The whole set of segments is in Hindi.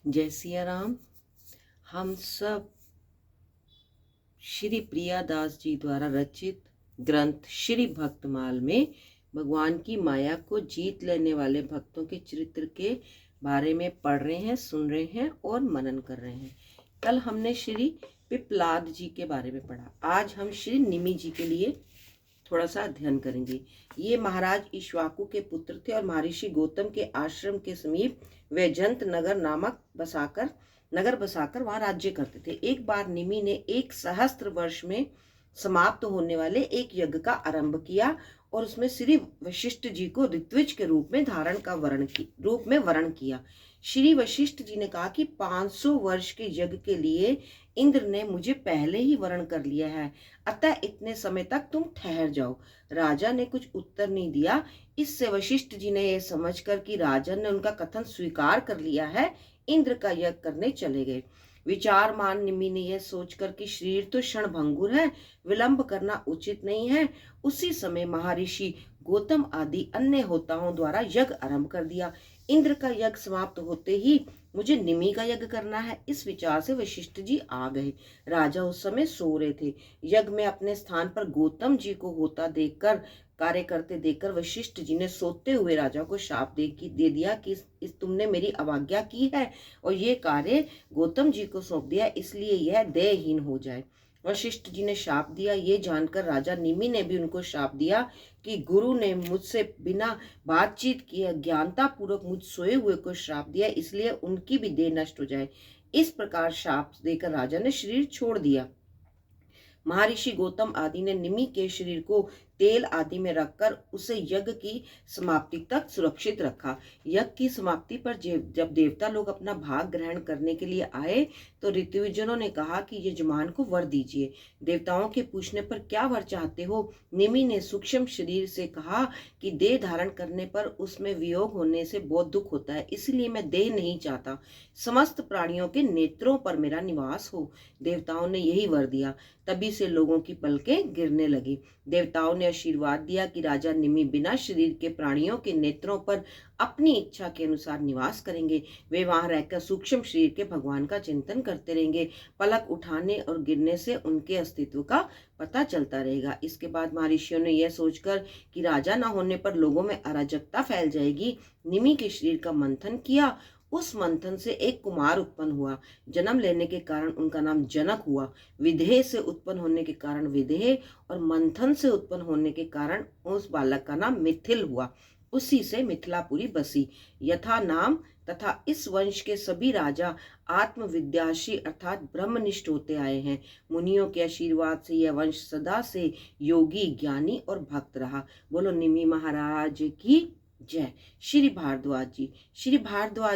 जय सिया राम। हम सब श्री प्रियादास जी द्वारा रचित ग्रंथ श्री भक्तमाल में भगवान की माया को जीत लेने वाले भक्तों के चरित्र के बारे में पढ़ रहे हैं, सुन रहे हैं और मनन कर रहे हैं। कल हमने श्री पिपलाद जी के बारे में पढ़ा। आज हम श्री निमि जी के लिए थोड़ा सा अध्ययन करेंगे। ये महाराज इक्ष्वाकु के पुत्र थे और महर्षि गौतम के आश्रम के समीप वैजंत नगर नामक नगर बसाकर वहां राज्य करते थे। एक बार निमि ने 1 सहस्त्र वर्ष में समाप्त होने वाले एक यज्ञ का आरंभ किया और उसमें श्री वशिष्ठ जी को ऋत्विज के रूप में वर्ण किया। श्री वशिष्ठ जी ने कहा कि 500 वर्ष के यज्ञ के लिए इंद्र ने मुझे पहले ही वर्ण कर लिया है, अतः इतने समय तक तुम ठहर जाओ। राजा ने कुछ उत्तर नहीं दिया। इससे वशिष्ठ जी ने यह समझकर कि राजा ने उनका कथन स्वीकार कर लिया है, इंद्र का यज्ञ करने चले गए। विचारमान निमि ने यह सोचकर कि शरीर तो क्षणभंगुर है, विलंब करना उचित नहीं है, उसी समय महर्षि गौतम आदि अन्य होताओं द्वारा यज्ञ आरंभ कर दिया। इंद्र का यज्ञ समाप्त होते ही मुझे निमि का यज्ञ करना है। इस विचार से वशिष्ठ जी आ गए। राजा उस समय सो रहे थे। यज्ञ में अपने स्थान पर गौतम जी को होता देखकर, कार्य करते देखकर वशिष्ठ जी ने सोते हुए राजा को शाप दे दिया कि इस तुमने मेरी अवज्ञा की है और ये कार्य गौतम जी को सौंप दिया, इसलिए यह देहहीन हो जाए। वशिष्ठ जी ने शाप दिया। ये जानकर राजा निमि ने भी उनको शाप दिया कि गुरु ने मुझसे बिना बातचीत किए अज्ञानता पूर्वक मुझ सोए हुए को श्राप दिया, इसलिए उनकी भी देह नष्ट हो जाए। इस प्रकार शाप देकर राजा ने शरीर छोड़ दिया। महर्षि गौतम आदि ने निमि के शरीर को तेल आदि में रखकर उसे यज्ञ की समाप्ति तक सुरक्षित रखा। यज्ञ की समाप्ति पर जब देवता लोग अपना भाग ग्रहण करने के लिए आए तो ऋत्विजनों ने कहा कि यजमान को वर दीजिए। देवताओं के पूछने पर क्या वर चाहते हो? निमि ने सूक्ष्म शरीर से कहा कि देह धारण करने पर उसमें वियोग होने से बहुत दुख होता है, इसलिए मैं देह नहीं चाहता। समस्त प्राणियों के नेत्रों पर मेरा निवास हो। देवताओं ने यही वर दिया। तभी से लोगों की पलकें गिरने लगी। देवताओं ने आशीर्वाद दिया कि राजा निमि बिना शरीर के प्राणियों के नेत्रों पर अपनी इच्छा के अनुसार निवास करेंगे। वे वहां रहकर सूक्ष्म शरीर के भगवान का चिंतन करते रहेंगे। पलक उठाने और गिरने से उनके अस्तित्व का पता चलता रहेगा। इसके बाद महर्षियों ने यह सोचकर कि राजा न होने पर लोगों में अराजकता फैल जाएगी, निमि के शरीर का मंथन किया। उस मंथन से एक कुमार उत्पन्न हुआ। जन्म लेने के कारण उनका नाम जनक हुआ। विदेह से उत्पन्न होने के कारण विदेह और मंथन से उत्पन्न होने के कारण उस बालक का नाम मिथिल हुआ। उसी से मिथिलापुरी बसी। यथा नाम तथा इस वंश के सभी राजा आत्मविद्याशी अर्थात ब्रह्मनिष्ठ होते आए हैं। मुनियों के आशीर्वाद से यह वंश सदा से योगी, ज्ञानी और भक्त रहा। बोलो निमि महाराज की जय। श्री भारद्वाज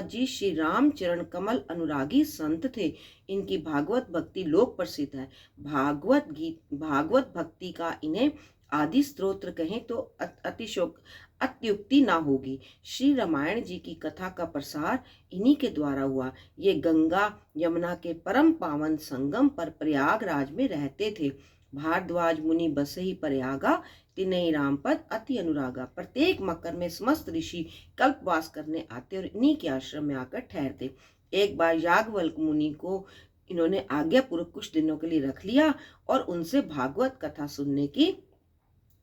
जी श्री राम चरण कमल अनुरागी संत थे। इनकी भागवत भक्ति लोक प्रसिद्ध है। भागवत भक्ति का इन्हें आदि स्तोत्र कहें तो अत्युक्ति ना होगी। श्री रामायण जी की कथा का प्रसार इन्हीं के द्वारा हुआ। ये गंगा यमुना के परम पावन संगम पर प्रयागराज में रहते थे। भारद्वाज मुनि बसहि प्रयागा, तिनहि राम पद अति अनुरागा। प्रत्येक मकर में समस्त ऋषि कल्पवास करने आते और इन्हीं के आश्रम में आकर ठहरते। एक बार याज्ञवल्क्य मुनि को इन्होंने आज्ञा पूर्वक कुछ दिनों के लिए रख लिया और उनसे भागवत कथा सुनने की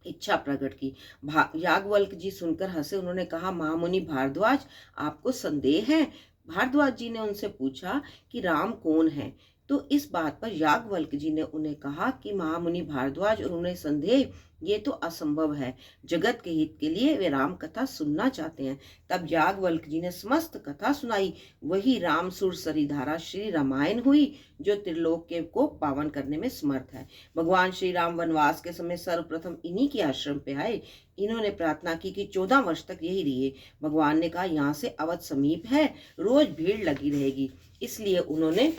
इच्छा प्रकट की। याज्ञवल्क्य जी सुनकर हंसे। उन्होंने कहा, महामुनि भारद्वाज, आपको संदेह है? भारद्वाज जी ने उनसे पूछा कि राम कौन है? तो इस बात पर याज्ञवल्क्य जी ने उन्हें कहा कि महामुनि भारद्वाज, और उन्हें संदेह, ये तो असंभव है। जगत के हित के लिए वे राम कथा सुनना चाहते हैं। तब याज्ञवल्क्य जी ने समस्त कथा सुनाई। वही राम सुर सरिधारा श्री रामायण हुई, जो त्रिलोक को पावन करने में समर्थ है। भगवान श्री राम वनवास के समय सर्वप्रथम इन्हीं के आश्रम पे आए। इन्होंने प्रार्थना की कि 14 वर्ष तक यही रहिए। भगवान ने कहा, यहाँ से अवध समीप है, रोज भीड़ लगी रहेगी, इसलिए उन्होंने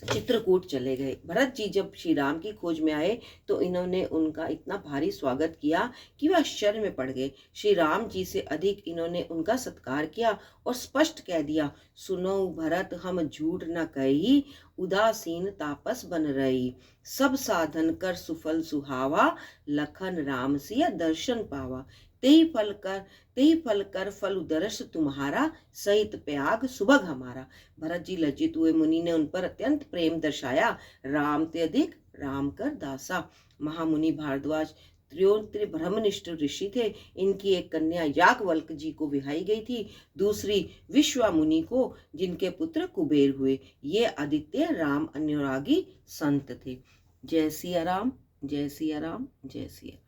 चित्रकूट चले गए। भरत जी जब श्री राम की खोज में आए तो इन्होंने उनका इतना भारी स्वागत किया कि वे आश्चर्य में पड़ गए। श्री राम जी से अधिक इन्होंने उनका सत्कार किया और स्पष्ट कह दिया, सुनो भरत, हम झूठ न कही, उदासीन तापस बन रही। सब साधन कर सुफल सुहावा, लखन राम सिया दर्शन पावा। तेई फल कर फल उदरस तुम्हारा, सहित त्याग सुभग हमारा। भरत जी लज्जित हुए, मुनि ने उन पर अत्यंत प्रेम दर्शाया। राम ते अधिक राम कर दासा। महामुनि भारद्वाज त्रियों ब्रह्मनिष्ठ ऋषि थे। इनकी एक कन्या याज्ञवल्क्य जी को विहाई गई थी, दूसरी विश्वामुनि को, जिनके पुत्र कुबेर हुए। ये आदित्य राम अनुरागी संत थे। जय सिया राम, जय सिया राम, जय सिया राम।